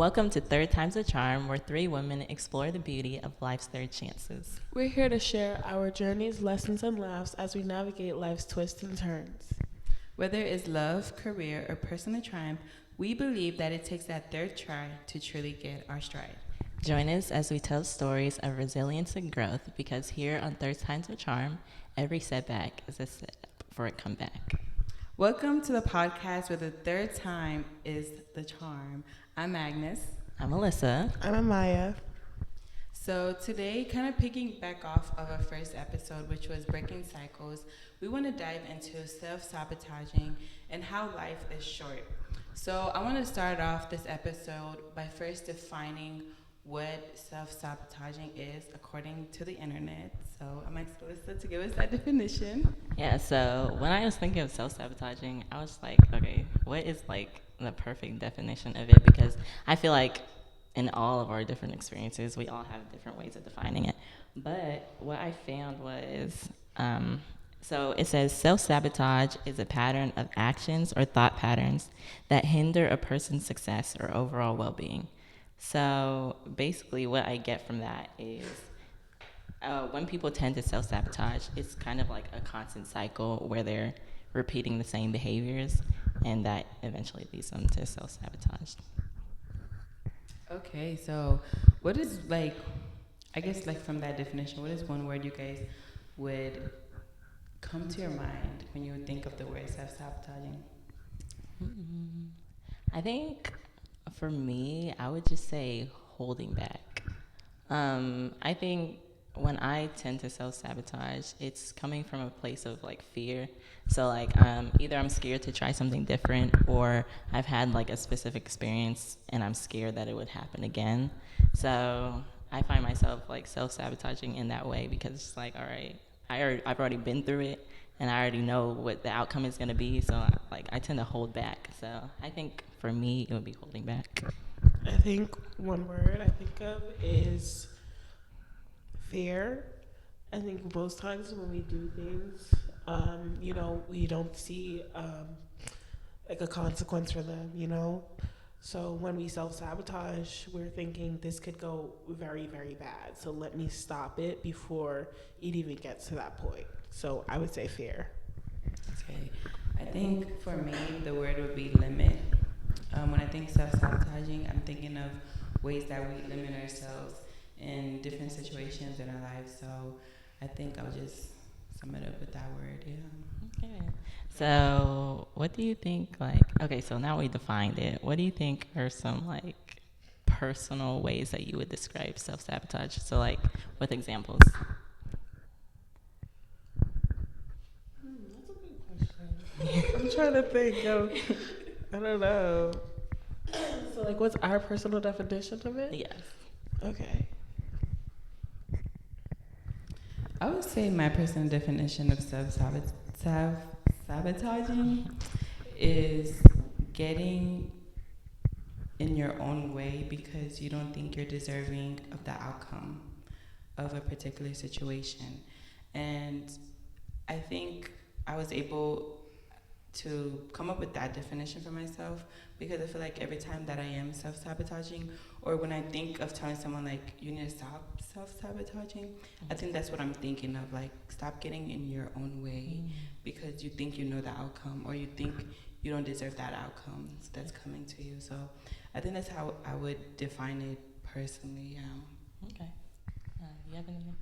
Welcome to Third Time's a Charm, where three women explore the beauty of life's third chances. We're here to share our journeys, lessons, and laughs as we navigate life's twists and turns. Whether it's love, career, or personal triumph, we believe that it takes that third try to truly get our stride. Join us as we tell stories of resilience and growth, because here on Third Time's a Charm, every setback is a setup for a comeback. Welcome to the podcast where the third time is the charm. I'm Agnes. I'm Alyssa. I'm Amaya. So today, kind of picking back off of our first episode, which was breaking cycles, we want to dive into self-sabotaging and how life is short. So I want to start off this episode by first defining what self-sabotaging is according to the internet. So I'm asking Alyssa to give us that definition. Yeah, so when I was thinking of self-sabotaging, I was like, okay, what is like the perfect definition of it? Because I feel like in all of our different experiences, we all have different ways of defining it. But what I found was, so it says self-sabotage is a pattern of actions or thought patterns that hinder a person's success or overall well-being. So basically what I get from that is when people tend to self-sabotage, it's kind of like a constant cycle where they're repeating the same behaviors, and that eventually leads them to self-sabotage. Okay, so what is like, I guess like from that definition, what is one word you guys would come to your mind when you would think of the word self-sabotaging? I think for me, I would just say holding back. I think when I tend to self-sabotage, it's coming from a place of like fear. So like either I'm scared to try something different, or I've had like a specific experience and I'm scared that it would happen again. So I find myself like self-sabotaging in that way, because it's like, all right, I've already been through it and I already know what the outcome is going to be. So like I tend to hold back. So I think for me, it would be holding back. I think one word I think of is fear. I think most times when we do things, we don't see like a consequence for them. So when we self-sabotage, we're thinking this could go very, very bad. So let me stop it before it even gets to that point. So I would say fear. Okay, I think for me, the word would be limit. When I think self-sabotaging, I'm thinking of ways that we limit ourselves in different situations in our lives. So I think I'll just sum it up with that word, yeah. Okay. So what do you think, like, okay, so now we defined it. What do you think are some, like, personal ways that you would describe self-sabotage? So, like, with examples. That's a good question. I'm trying to think of, I don't know. So, like, what's our personal definition of it? Yes. Okay. I would say my personal definition of self-sabotaging is getting in your own way because you don't think you're deserving of the outcome of a particular situation. And I think I was able to come up with that definition for myself, because I feel like every time that I am self-sabotaging, or when I think of telling someone like you need to stop self-sabotaging, I think that's what I'm thinking of, like stop getting in your own way because you think you know the outcome, or you think you don't deserve that outcome that's coming to you. So I think that's how I would define it personally. Okay. You have anything?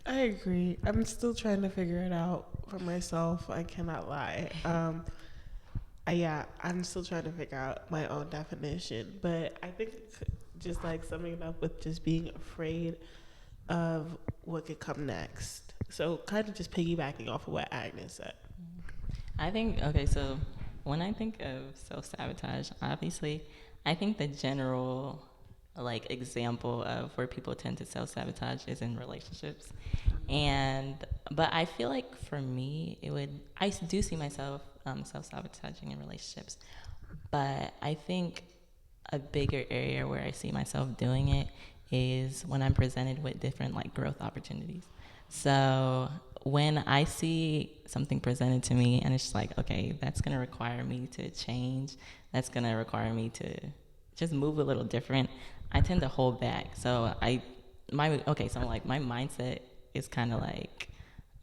I agree. I'm still trying to figure it out for myself. I cannot lie. I'm still trying to figure out my own definition. But I think just like summing it up with just being afraid of what could come next. So kind of just piggybacking off of what Agnes said. I think, okay, so when I think of self-sabotage, obviously, I think the general like example of where people tend to self-sabotage is in relationships. But I feel like for me, I do see myself self-sabotaging in relationships, but I think a bigger area where I see myself doing it is when I'm presented with different like growth opportunities. So when I see something presented to me and it's like, okay, that's gonna require me to change, that's gonna require me to just move a little different, I tend to hold back. So my mindset is kind of like,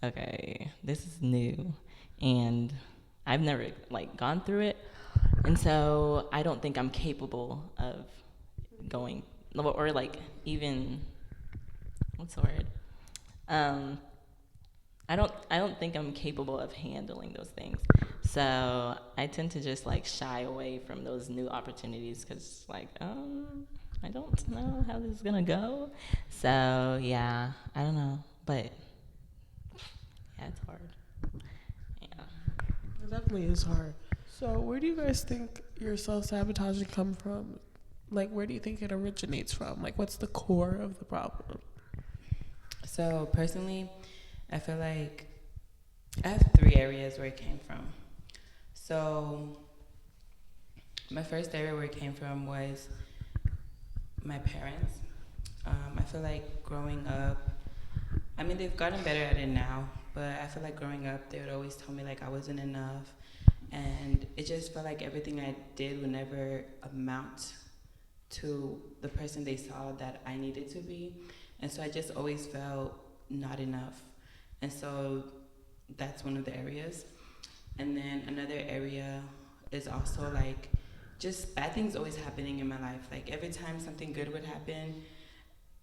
okay, this is new, and I've never like gone through it, and so I don't think I'm capable of going or like even what's the word? Um, I don't think I'm capable of handling those things. So I tend to just like shy away from those new opportunities because like I don't know how this is gonna go. So yeah, I don't know, but yeah, it's hard. Yeah. It definitely is hard. So, where do you guys think your self sabotaging come from? Like, where do you think it originates from? Like, what's the core of the problem? So personally, I feel like I have three areas where it came from. So my first area where it came from was my parents. I feel like growing up, I mean, they've gotten better at it now, but I feel like growing up, they would always tell me like I wasn't enough. And it just felt like everything I did would never amount to the person they saw that I needed to be. And so I just always felt not enough. And so that's one of the areas. And then another area is also like just bad things always happening in my life. Like every time something good would happen,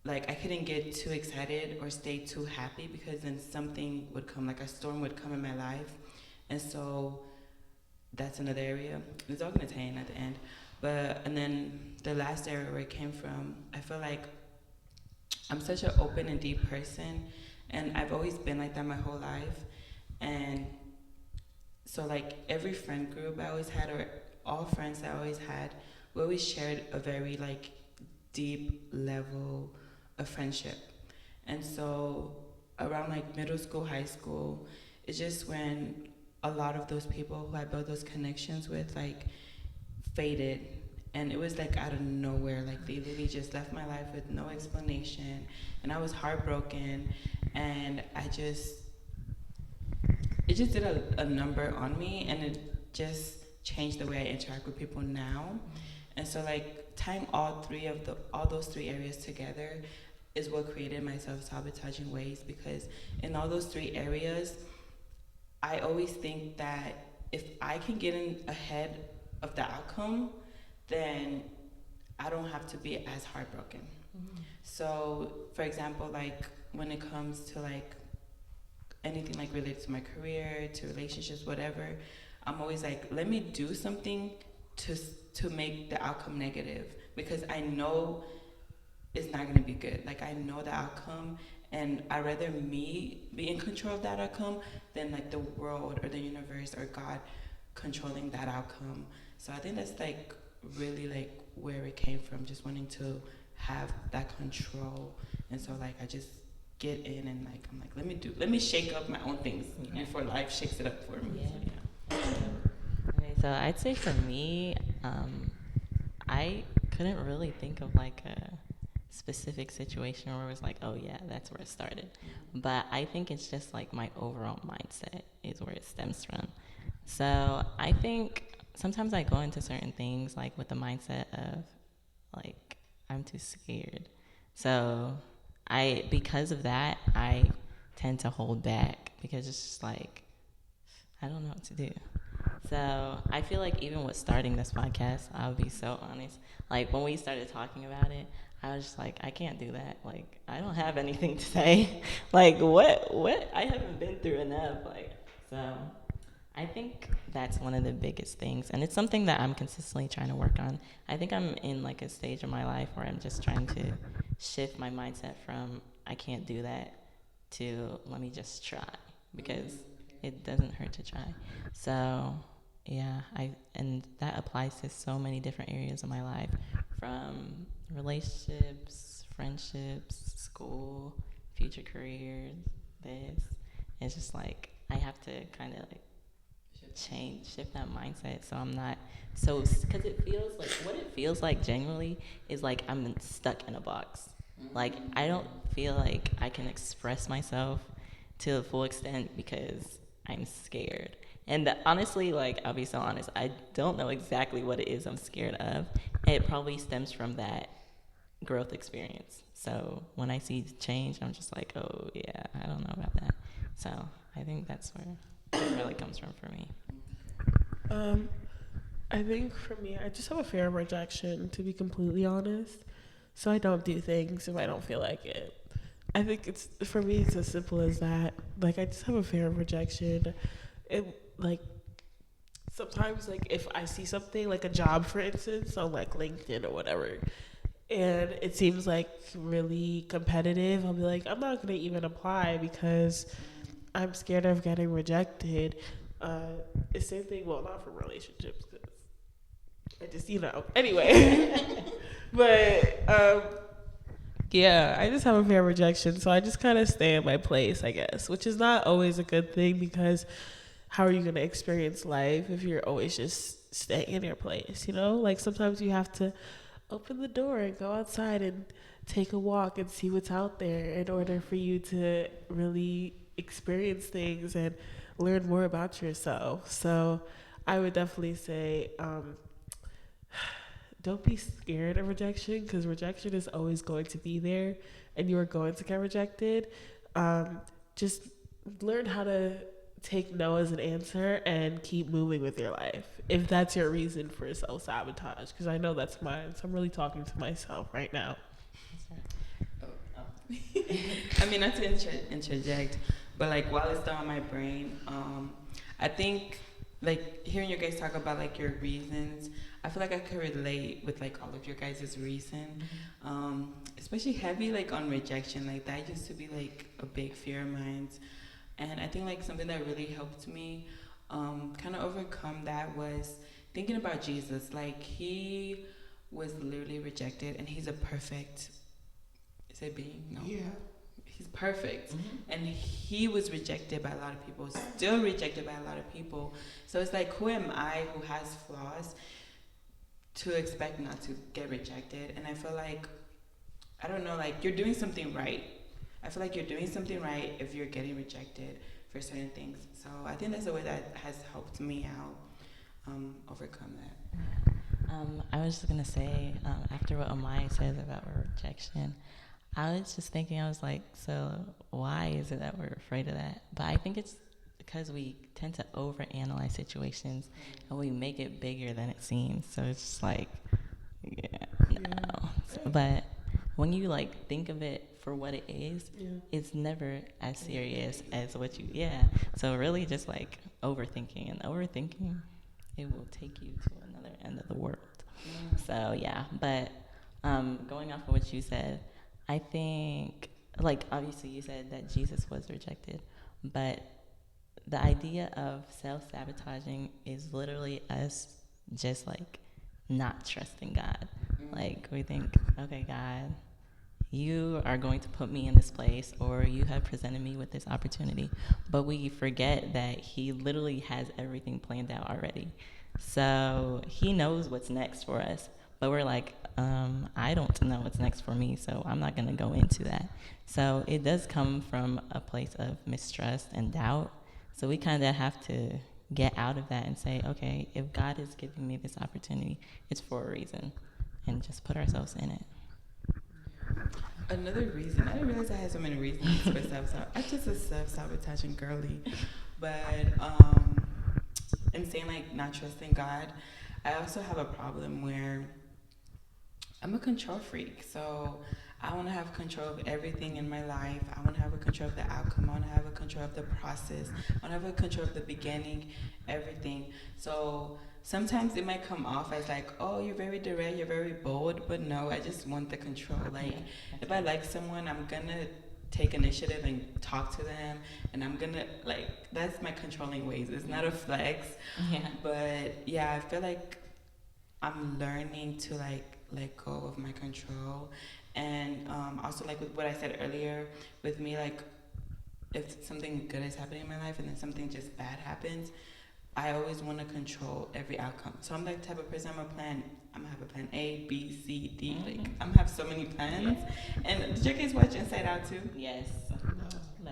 like I couldn't get too excited or stay too happy because then something would come, like a storm would come in my life. And so that's another area. It's all gonna tie in at the end. But and then the last area where it came from, I feel like I'm such an open and deep person, and I've always been like that my whole life. And so like every friend group I always had, or all friends I always had, we always shared a very like deep level of friendship. And so around like middle school, high school, it's just when a lot of those people who I built those connections with like faded. And it was like out of nowhere. Like they literally just left my life with no explanation. And I was heartbroken. And it just did a number on me. And it just changed the way I interact with people now. And so like tying all those three areas together is what created my self-sabotaging ways, because in all those three areas, I always think that if I can get in ahead of the outcome, then I don't have to be as heartbroken. So, for example, like when it comes to like anything like related to my career, to relationships, whatever, I'm always like, let me do something to to make the outcome negative, because I know it's not gonna be good. Like I know the outcome, and I rather me be in control of that outcome than like the world or the universe or God controlling that outcome. So I think that's like really like where it came from, just wanting to have that control. And so like I just get in and like I'm like let me shake up my own things before life shakes it up for me. Yeah. So, yeah. Okay, so I'd say for me, I couldn't really think of like a specific situation where it was like, oh yeah, that's where it started. But I think it's just like my overall mindset is where it stems from. So I think sometimes I go into certain things like with the mindset of like I'm too scared. So because of that I tend to hold back because it's just like I don't know what to do. So I feel like even with starting this podcast, I'll be so honest. Like when we started talking about it, I was just like, I can't do that. Like I don't have anything to say. Like what? I haven't been through enough. Like so. I think that's one of the biggest things, and it's something that I'm consistently trying to work on. I think I'm in like a stage of my life where I'm just trying to shift my mindset from I can't do that to let me just try because it doesn't hurt to try. So yeah, I and that applies to so many different areas of my life, from relationships, friendships, school, future careers. This it's just like I have to kind of like shift that mindset so I'm not so because it feels like what it feels like genuinely is like I'm stuck in a box. Like I don't feel like I can express myself to the full extent because I'm scared. And honestly, like I'll be so honest, I don't know exactly what it is I'm scared of. it probably stems from that growth experience. So when I see change, I'm just like, oh yeah, I don't know about that. So I think that's where it really comes from for me. Um, I think for me, I just have a fear of rejection, to be completely honest. So I don't do things if I don't feel like it. I think it's for me. It's as simple as that. Like I just have a fear of rejection. It like sometimes like if I see something like a job, for instance, on like LinkedIn or whatever, and it seems like really competitive, I'll be like, I'm not gonna even apply because I'm scared of getting rejected. Uh, the same thing. Well, not for relationships, because I just anyway. But yeah, I just have a fear of rejection, so I just kind of stay in my place, I guess, which is not always a good thing because how are you gonna experience life if you're always just staying in your place? You know, like sometimes you have to open the door and go outside and take a walk and see what's out there in order for you to really experience things and learn more about yourself. So I would definitely say don't be scared of rejection because rejection is always going to be there and you are going to get rejected. Just learn how to take no as an answer and keep moving with your life if that's your reason for self-sabotage, because I know that's mine, so I'm really talking to myself right now. I mean, not to interject, but like while it's still on my brain, I think like hearing you guys talk about like your reasons, I feel like I could relate with like all of your guys' reason, especially heavy like on rejection. Like that used to be like a big fear of mine, and I think like something that really helped me kind of overcome that was thinking about Jesus. Like he was literally rejected, and he's a perfect. Is it being? No. Yeah. He's perfect, and he was rejected by a lot of people, still rejected by a lot of people. So it's like, who am I who has flaws to expect not to get rejected? And I feel like, I don't know, like you're doing something right. I feel like you're doing something right if you're getting rejected for certain things. So I think that's a way that has helped me out overcome that. I was just gonna say after what Amaya says about rejection, I was just thinking, I was like, so why is it that we're afraid of that? But I think it's because we tend to overanalyze situations and we make it bigger than it seems. So it's just like, yeah, no. So, but when you like think of it for what it is, it's never as serious as what you, yeah. So really just like overthinking, and overthinking, it will take you to another end of the world. So yeah, but going off of what you said, I think, like, obviously you said that Jesus was rejected, but the idea of self-sabotaging is literally us just, like, not trusting God. Like, we think, okay, God, you are going to put me in this place, or you have presented me with this opportunity. But we forget that he literally has everything planned out already. So he knows what's next for us. But we're like, I don't know what's next for me, so I'm not going to go into that. So it does come from a place of mistrust and doubt. So we kind of have to get out of that and say, okay, if God is giving me this opportunity, it's for a reason, and just put ourselves in it. Another reason, I didn't realize I had so many reasons for self-sabotage. I'm just a self-sabotaging girly. But in saying like not trusting God, I also have a problem where I'm a control freak. So I want to have control of everything in my life. I want to have a control of the outcome. I want to have a control of the process. I want to have a control of the beginning, everything. So sometimes it might come off as like, oh, you're very direct, you're very bold, but no, I just want the control. Like, if I like someone, I'm gonna take initiative and talk to them, and I'm gonna, like, that's my controlling ways. It's not a flex, but yeah, I feel like I'm learning to like let go of my control, and also like with what I said earlier, with me, like if something good is happening in my life and then something just bad happens, I always want to control every outcome. So I'm that type of person. I'm gonna have a plan A, B, C, D. Like I'm gonna have so many plans. And did you guys watch Inside Out too? Yes. No.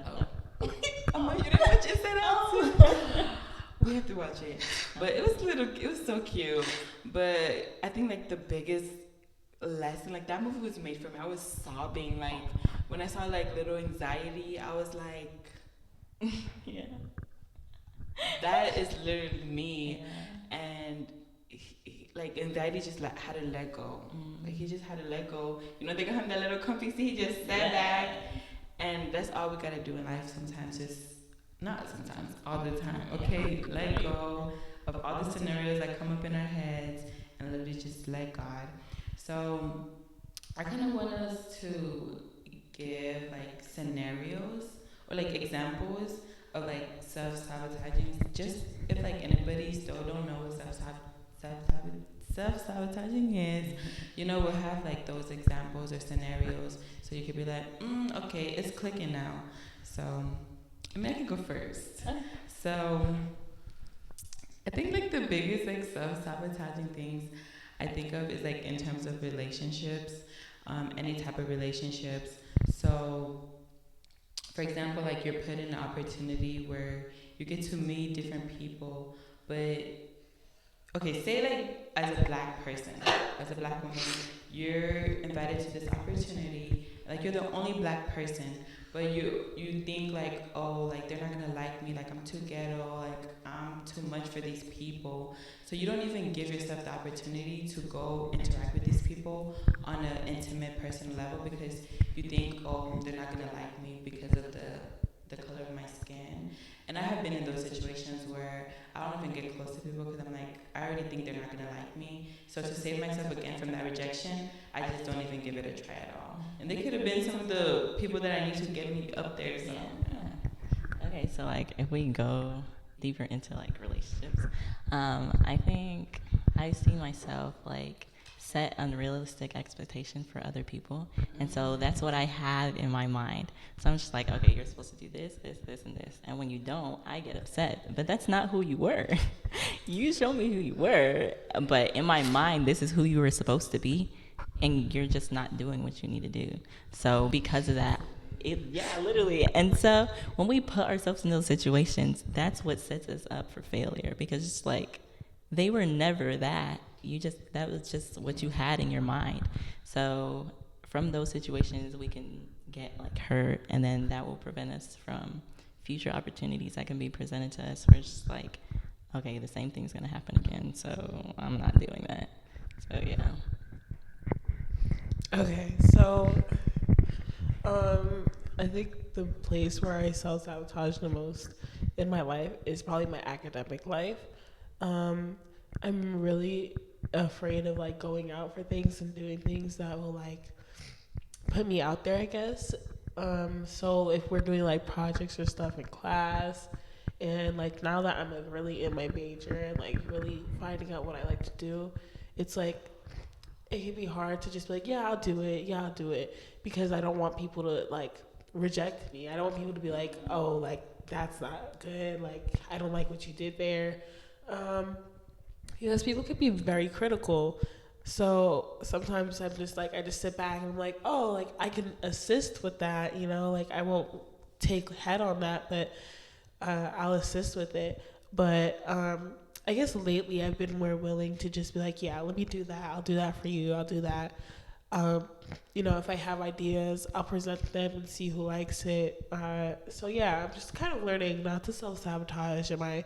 Oh. Oh, you didn't watch Inside Out too? We have to watch it. But it was so cute. But I think like the biggest lesson, like that movie was made for me. I was sobbing. Like when I saw like Little Anxiety, I was like, Yeah. that is literally me. Yeah. And like anxiety just like had to let go. Like he just had to let go. You know, they got him that little comfy seat. He just sat back, and that's all we gotta do in life. Sometimes, just not sometimes, all the time. Okay, let go of all the scenarios that come up in our heads, and literally just let God. So I kind of want us to give like scenarios or like examples of like self-sabotaging, just if like anybody still don't know what self-sabotaging is, you know, we'll have like those examples or scenarios so you could be like, okay, it's clicking now. So I mean, I can go first. So I think like the biggest like self-sabotaging things I think of is like in terms of relationships, any type of relationships. So for example, like you're put in an opportunity where you get to meet different people, but okay, say like as a black person, as a black woman, you're invited to this opportunity, like you're the only black person, but you think like, oh, like they're not gonna like me, like I'm too ghetto, like I'm too much for these people. So you don't even give yourself the opportunity to go interact with these people on an intimate personal level because you think, oh, they're not gonna like me because of the color of my skin. And I have been in those situations where I don't even get close to people because I'm like, I already think they're not gonna like me. So to save myself again from that rejection, I just don't even give it a try at all. And they could have been some of the people that I need to get me up there. So Yeah. Okay, so like if we go deeper into like relationships, I think I see myself like set unrealistic expectations for other people, and so that's what I have in my mind. So I'm just like, okay, you're supposed to do this, this, this, and this, and when you don't, I get upset. But that's not who you were. You show me who you were, but in my mind, this is who you were supposed to be, and you're just not doing what you need to do. So because of that, yeah, literally. And so when we put ourselves in those situations, that's what sets us up for failure because it's like they were never that. That was just what you had in your mind. So from those situations, we can get like hurt, and then that will prevent us from future opportunities that can be presented to us. Where it's just like, okay, the same thing's gonna happen again, so I'm not doing that. So yeah. Okay, so I think the place where I self sabotage the most in my life is probably my academic life. Um, I'm really afraid of like going out for things and doing things that will like put me out there, I guess. So if we're doing like projects or stuff in class, and like now that I'm like really in my major and like really finding out what I like to do, it's like it can be hard to just be like, yeah, I'll do it, yeah, I'll do it, because I don't want people to like reject me. I don't want people to be like, oh, like that's not good, like I don't like what you did there. Um, because people can be very critical. So sometimes I'm just like, I just sit back and I'm like, oh, like I can assist with that, you know, like I won't take head on that, but I'll assist with it. But I guess lately I've been more willing to just be like, yeah, let me do that. I'll do that for you. I'll do that. Um, you know, if I have ideas, I'll present them and see who likes it. So yeah, I'm just kind of learning not to self sabotage in my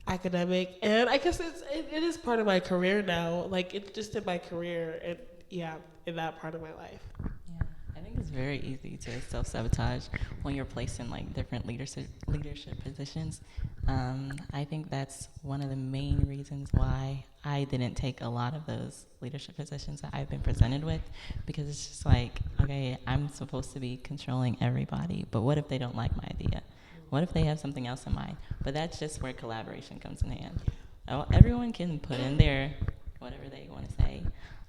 academic, and I guess it is part of my career now. Like it's just in my career, and yeah, in that part of my life. Yeah, I think it's very easy to self sabotage when you're placed in like different leadership positions. I think that's one of the main reasons why I didn't take a lot of those leadership positions that I've been presented with, because it's just like, okay, I'm supposed to be controlling everybody, but what if they don't like my idea? What if they have something else in mind? But that's just where collaboration comes in hand. Oh, everyone can put in their whatever they want to say,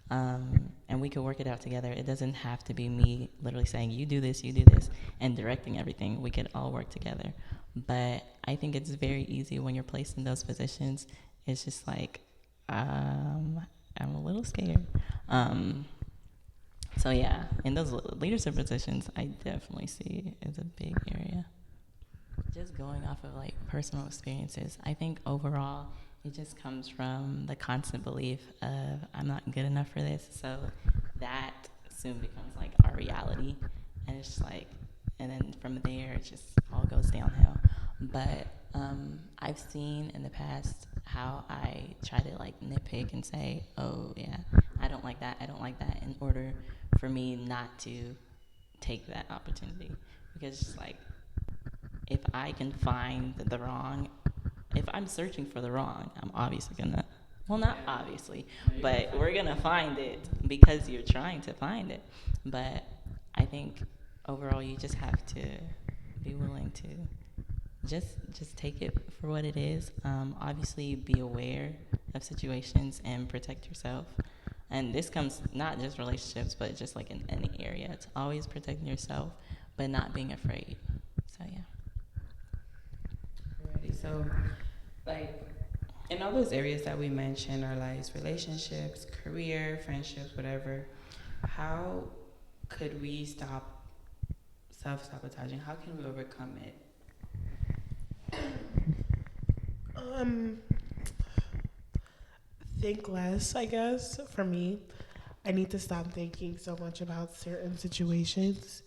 and we could work it out together. It doesn't have to be me literally saying, you do this, and directing everything. We could all work together. But I think it's very easy when you're placed in those positions. It's just like, I'm a little scared. So yeah, in those leadership positions, I definitely see it as a big area. Just going off of like personal experiences, I think overall It just comes from the constant belief of I'm not good enough for this. So that soon becomes like our reality. And it's just like, and then from there, it just all goes downhill. But I've seen in the past how I try to like nitpick and say, oh, yeah, I don't like that. I don't like that in order for me not to take that opportunity. Because it's like, if I can find the wrong, if I'm searching for the wrong, I'm obviously gonna, well, not obviously, but we're gonna find it because you're trying to find it. But I think overall, you just have to be willing to just take it for what it is. Obviously, be aware of situations and protect yourself. And this comes not just relationships, but just like in any area. It's always protecting yourself, but not being afraid. So yeah. Alrighty, so like in all those areas that we mentioned, our lives, relationships, career, friendships, whatever, how could we stop self sabotaging? How can we overcome it? Um, think less, I guess. For me, I need to stop thinking so much about certain situations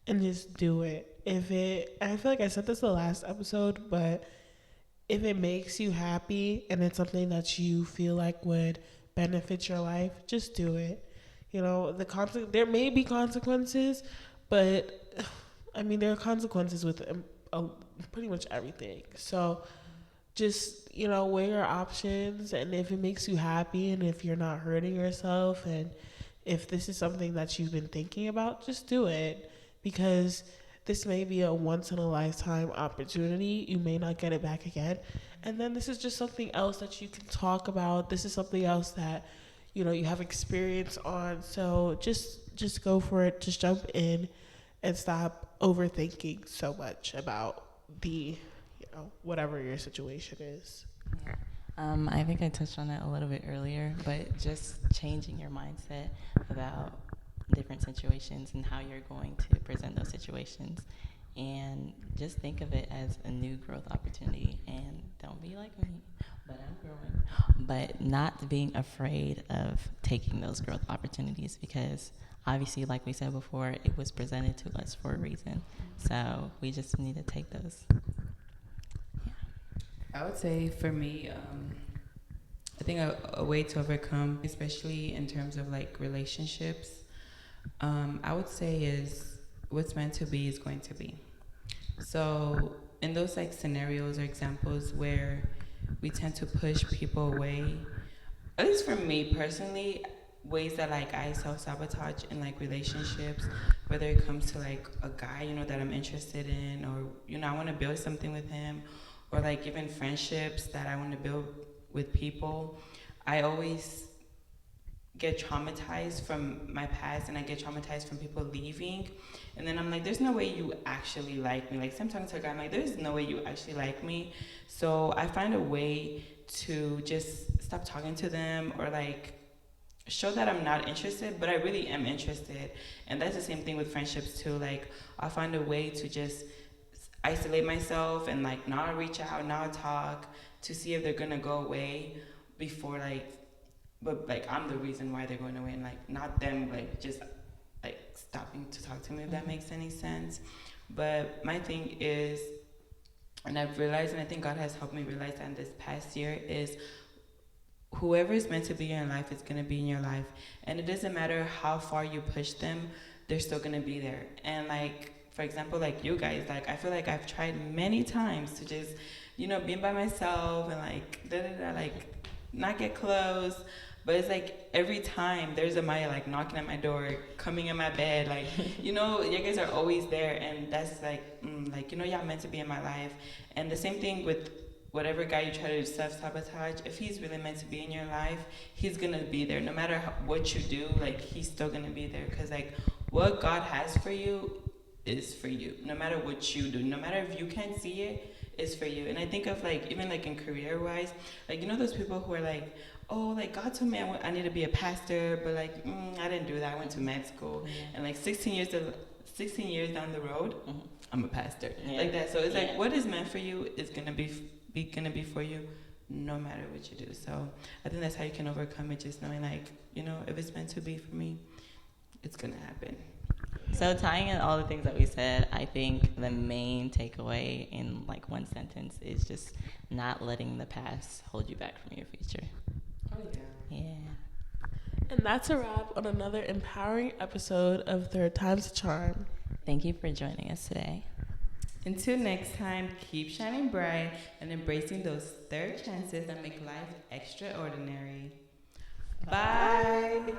and just do it. If it, I feel like I said this the last episode, but if it makes you happy and it's something that you feel like would benefit your life, just do it. You know, there may be consequences, but I mean, there are consequences with pretty much everything. So just, weigh your options, and if it makes you happy and if you're not hurting yourself, and if this is something that you've been thinking about, just do it, because this may be a once in a lifetime opportunity. You may not get it back again. And then this is just something else that you can talk about. This is something else that you have experience on. So just go for it. Just jump in and stop overthinking so much about the whatever your situation is. Yeah. I think I touched on that a little bit earlier, but just changing your mindset about different situations and how you're going to present those situations. And just think of it as a new growth opportunity. And don't be like me, but I'm growing. But not being afraid of taking those growth opportunities, because obviously, like we said before, it was presented to us for a reason. So we just need to take those. I would say for me, I think a way to overcome, especially in terms of like relationships, I would say is what's meant to be is going to be. So in those like scenarios or examples where we tend to push people away, at least for me personally, ways that like I self sabotage in like relationships, whether it comes to like a guy, that I'm interested in, or I want to build something with him, or like even friendships that I want to build with people, I always get traumatized from my past, and I get traumatized from people leaving. And then I'm like, there's no way you actually like me. Like sometimes I'm like, there's no way you actually like me. So I find a way to just stop talking to them, or like show that I'm not interested, but I really am interested. And that's the same thing with friendships too. Like I find a way to just isolate myself and like not reach out, not talk, to see if they're gonna go away before like, but like I'm the reason why they're going away, and like not them like just like stopping to talk to me, if that makes any sense. But my thing is, and I've realized, and I think God has helped me realize that in this past year, is whoever is meant to be in your life is going to be in your life, and it doesn't matter how far you push them, they're still going to be there. And like for example, like you guys, like I feel like I've tried many times to just be by myself and like like not get close. But it's like every time there's a Maya like knocking at my door, coming in my bed, like you guys are always there, and that's like like y'all meant to be in my life. And the same thing with whatever guy you try to self sabotage. If he's really meant to be in your life, he's gonna be there no matter what you do. Like he's still gonna be there, because like what God has for you is for you, no matter what you do, no matter if you can't see it, is for you. And I think of like even like in career wise, like those people who are like, oh, like God told me I need to be a pastor, but like I didn't do that. I went to med school, and like 16 years down the road, I'm a pastor, like that. So it's like what is meant for you is gonna be for you, no matter what you do. So I think that's how you can overcome it, just knowing like, if it's meant to be for me, it's gonna happen. So tying in all the things that we said, I think the main takeaway in like one sentence is just not letting the past hold you back from your future. Oh yeah. Yeah. And that's a wrap on another empowering episode of Third Time's a Charm. Thank you for joining us today. Until next time, keep shining bright and embracing those third chances that make life extraordinary. Bye.